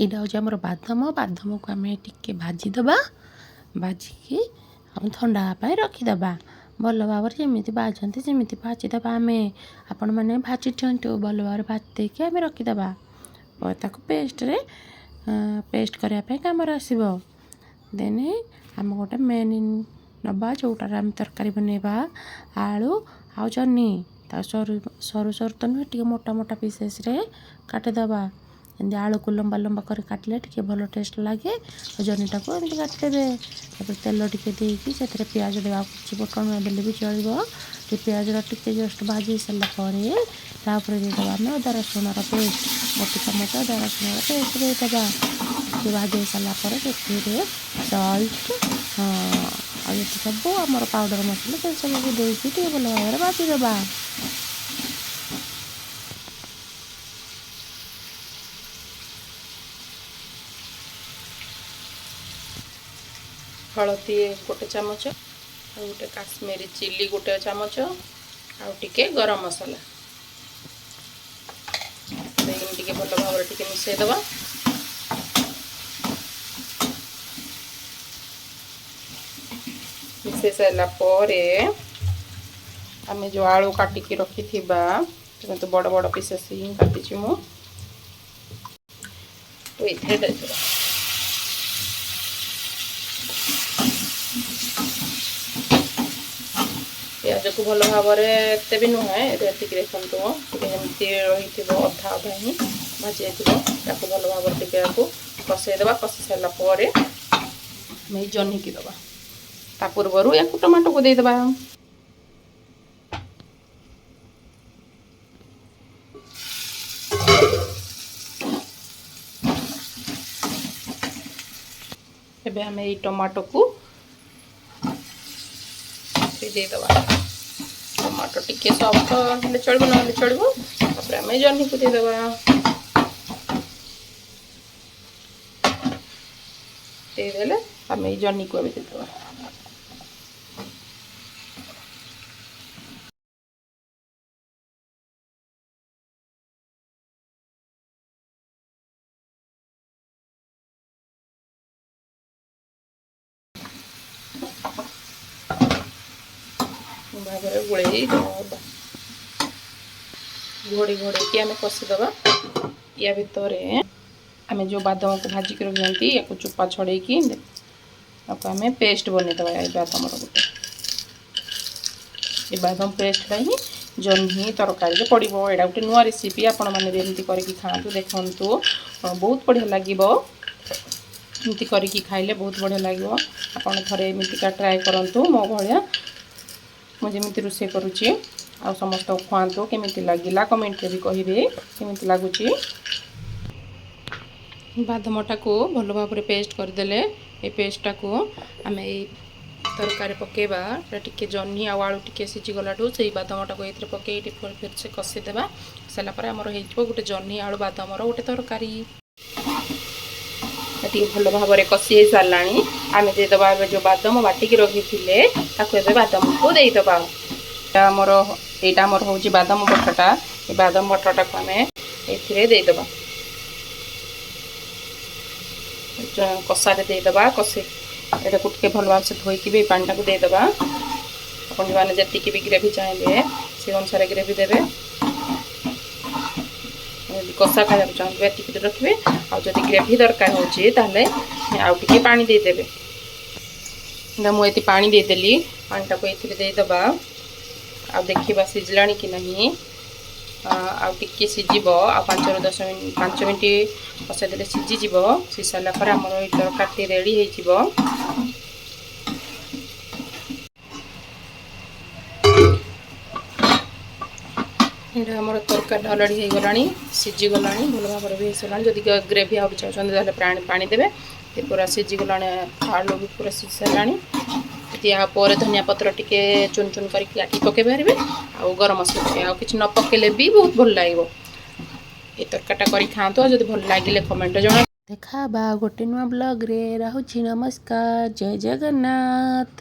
ଏଇଟା ହେଉଛି ଆମର ବାଦାମ। ବାଦାମକୁ ଆମେ ଟିକେ ଭାଜିଦେବା। ଭାଜିକି ଆମେ ଥଣ୍ଡା ହେବା ପାଇଁ ରଖିଦେବା। ଭଲ ଭାବରେ ଯେମିତି ଭାଜନ୍ତି ସେମିତି ଭାଜିଦେବା ଆମେ। ଆପଣମାନେ ଭାଜି ଦିଅନ୍ତୁ। ଭଲ ଭାବରେ ଭାଜି ଦେଇକି ଆମେ ରଖିଦେବା। ତାକୁ ପେଷ୍ଟ କରିବା ପାଇଁ କାମରେ ଆସିବ। ଦେନ୍ ଆମେ ଗୋଟେ ମେନ୍ ନେବା, ଯେଉଁଟାରେ ଆମେ ତରକାରୀ ବନେଇବା। ଆଳୁ ଆଉ ଜହ୍ନି ତାକୁ ସରୁ ସରୁ ତ ନୁହେଁ, ଟିକେ ମୋଟା ମୋଟା ପିସେସ୍ରେ କାଟିଦେବା। ଏମିତି ଆଳୁକୁ ଲମ୍ବା ଲମ୍ବା କରି କାଟିଲେ ଟିକେ ଭଲ ଟେଷ୍ଟ ଲାଗେ। ଆଉ ଜହ୍ନିଟାକୁ ଏମିତି କାଟିଦେବେ। ତାପରେ ତେଲ ଟିକେ ଦେଇକି ସେଥିରେ ପିଆଜ ଦେବା। କିଛି ଫୁଟଣ ଦେଲେ ବି ଚଳିବ। ଟିକେ ପିଆଜଟା ଟିକେ ଜଷ୍ଟ ଭାଜି ସାରିଲା ପରେ ତାପରେ ଦେଇଦେବା ଆମେ ଅଦା ରସୁଣର ପେଷ୍ଟ। ଗୋଟେ ଚାମଚ ଅଦା ରସୁଣର ପେଷ୍ଟ ଦେଇଦେବା। ଟିକେ ଭାଜି ସାରିଲା ପରେ ସେଥିରେ ସଲ୍ଟ ଆଉ ଯେତେ ସବୁ ଆମର ପାଉଡ଼ର ମସଲା ସେସବୁକୁ ଦେଇକି ଟିକେ ଭଲ ଭାବରେ ଭାଜିଦେବା। ହଳଦୀ ଗୋଟେ ଚାମଚ, ଆଉ ଗୋଟେ କାଶ୍ମୀରୀ ଚିଲି ଗୋଟେ ଚାମଚ, ଆଉ ଟିକେ ଗରମ ମସଲା ଦେଇକି ଟିକେ ଭଲ ଭାବରେ ଟିକେ ମିଶାଇଦେବା। ମିଶାଇ ସାରିଲା ପରେ ଆମେ ଯେଉଁ ଆଳୁ କାଟିକି ରଖିଥିବା, କିନ୍ତୁ ବଡ଼ ବଡ଼ ପିସେସ୍ ହିଁ କାଟିଛି ମୁଁ, ତ ଏଥିରେ ଦେଇଦେବା। ପିଆଜକୁ ଭଲ ଭାବରେ ଏତେ ବି ନୁହେଁ, ଏତିକି ଦେଖନ୍ତୁ ଟିକେ ଏମିତି ରହିଥିବ, ଅଧା ଅଧା ହିଁ ଭାଜି ଯାଇଥିବ। ତାକୁ ଭଲ ଭାବରେ ଟିକେ ଆକୁ କଷେଇଦେବା। କଷି ସାରିଲା ପରେ ଆମେ ଏଇ ଜହ୍ନିକି ଦେବା। ତା ପୂର୍ବରୁ ୟାକୁ ଟମାଟୋକୁ ଦେଇଦେବା। ଏବେ ଆମେ ଏଇ ଟମାଟୋକୁ ଦେଇଦେବା। ଟମାଟୋ ଟିକେ ସଫ୍ଟ ହେଲେ ଚଳିବ, ନହେଲେ ଚଳିବ। ତାପରେ ଆମେ ଜହ୍ନିକୁ ଦେଇଦେବା। ଦେଇଦେଲେ ଆମେ ଏଇ ଜହ୍ନିକୁ ଆମେ ଦେଇଦେବା। ଭାବରେ ଗୋଳେଇ ଦେବା। ଘୋଡ଼େଇକି ଆମେ କଷିଦେବା। ୟା ଭିତରେ ଆମେ ଯେଉଁ ବାଦାମକୁ ଭାଜିକି ରଖିଛନ୍ତି ୟାକୁ ଚୋପା ଛଡ଼େଇକି ତାକୁ ଆମେ ପେଷ୍ଟ ବନେଇଦେବା। ଏଇ ବାଦାମର ଗୋଟେ ଏ ବାଦାମ ପେଷ୍ଟଟା ହିଁ ଜହ୍ନି ତରକାରୀରେ ପଡ଼ିବ। ଏଇଟା ଗୋଟେ ନୂଆ ରେସିପି, ଆପଣମାନେ ବି ଏମିତି କରିକି ଖାଆନ୍ତୁ, ଦେଖନ୍ତୁ ବହୁତ ବଢ଼ିଆ ଲାଗିବ। ଏମିତି କରିକି ଖାଇଲେ ବହୁତ ବଢ଼ିଆ ଲାଗିବ। ଆପଣ ଥରେ ଏମିତିକା ଟ୍ରାଏ କରନ୍ତୁ ମୋ ଭଳିଆ, ମୁଁ ଯେମିତି ରୋଷେଇ କରୁଛି। ଆଉ ସମସ୍ତଙ୍କୁ ଖୁଆନ୍ତୁ। କେମିତି ଲାଗିଲା କମେଣ୍ଟରେ ବି କହିବେ କେମିତି ଲାଗୁଛି। ବାଦାମଟାକୁ ଭଲ ଭାବରେ ପେଷ୍ଟ କରିଦେଲେ ଏ ପେଷ୍ଟଟାକୁ ଆମେ ଏଇ ତରକାରୀ ପକାଇବା। ଟିକେ ଜହ୍ନି ଆଉ ଆଳୁ ଟିକେ ସିଝିଗଲାଠୁ ସେଇ ବାଦାମଟାକୁ ଏଇଥିରେ ପକାଇ ଫେରସେ କଷିଦେବା। ସାରିଲା ପରେ ଆମର ହେଇଯିବ ଗୋଟେ ଜହ୍ନି ଆଳୁ ବାଦାମର ଗୋଟେ ତରକାରୀ। ଟିକେ ଭଲ ଭାବରେ କଷି ହେଇ ସାରିଲାଣି। ଆମେ ଦେଇଦେବା ଏବେ ଯେଉଁ ବାଦାମ ବାଟିକି ରଖିଥିଲେ ତାକୁ ଏବେ ବାଦାମକୁ ଦେଇଦେବା। ଏଇଟା ଆମର ହେଉଛି ବାଦାମ ବଟାଟା। ଏ ବାଦାମ ବଟାଟାକୁ ଆମେ ଏଥିରେ ଦେଇଦେବା। କଷାରେ ଦେଇଦେବା। ଏଟାକୁ ଟିକେ ଭଲ ଭାବରେ ଧୋଇକି ବି ପାଣିଟାକୁ ଦେଇଦେବା। ଆପଣ ମାନେ ଯେତିକି ବି ଗ୍ରେଭି ଚାହିଁବେ ସେ ଅନୁସାରେ ଗ୍ରେଭି ଦେବେ। ଯଦି କଷା ଖାଇବାକୁ ଚାହୁଁଥିବେ ଏତିକି ରଖିବେ। ଆଉ ଯଦି ଗ୍ରେଭି ଦରକାର ହେଉଛି ତାହେଲେ ଆଉ ଟିକେ ପାଣି ଦେଇଦେବେ। ମୁଁ ଏଠି ପାଣି ଦେଇଦେଲି। ପାଣିଟାକୁ ଏଥିରେ ଦେଇଦେବା। ଆଉ ଦେଖିବା ସିଝିଲାଣି କି ନାହିଁ। ଆଉ ଟିକେ ସିଝିବ। ଆଉ 5 ମିନିଟ୍ କଷେଇ ଦେଲେ ସିଝିଯିବ। ସିଝି ସାରିଲା ପରେ ଆମର ଏଇ ତରକାରୀଟି ରେଡ଼ି ହେଇଯିବ। ଏଇଟା ଆମର ତରକାରୀଟା ଅଲରେଡ଼ି ହେଇଗଲାଣି, ସିଝିଗଲାଣି, ଭଲ ଭାବରେ ବି ହେଇସାରିଲାଣି। ଯଦି ଗ୍ରେଭି ଆଉ ଚାହୁଁଛନ୍ତି ତାହେଲେ ପାଣି ଦେବେ। ପୁରା ସିଝିଗଲାଣି, ଆଳୁ ବି ପୁରା ସିଝି ସାରିଲାଣି। ୟା ପରେ ଧନିଆ ପତ୍ର ଟିକେ ଚୁନ ଚୁନ କରିକି କାଟିକି ପକାଇ ପାରିବେ। ଆଉ ଗରମ ମସଲା ପକାଇ, ଆଉ କିଛି ନ ପକାଇଲେ ବି ବହୁତ ଭଲ ଲାଗିବ। এই ତରକାରୀଟା କରି ଖାଆନ୍ତୁ। ଆଉ ଯଦି ଭଲ ଲାଗିଲେ କମେଣ୍ଟରେ ଜଣାନ୍ତୁ। ଦେଖା ବା ଗୋଟେ ନୂଆ ବ୍ଲଗ୍ରେ। ରହୁଛି, ନମସ୍କାର, ଜୟ ଜଗନ୍ନାଥ।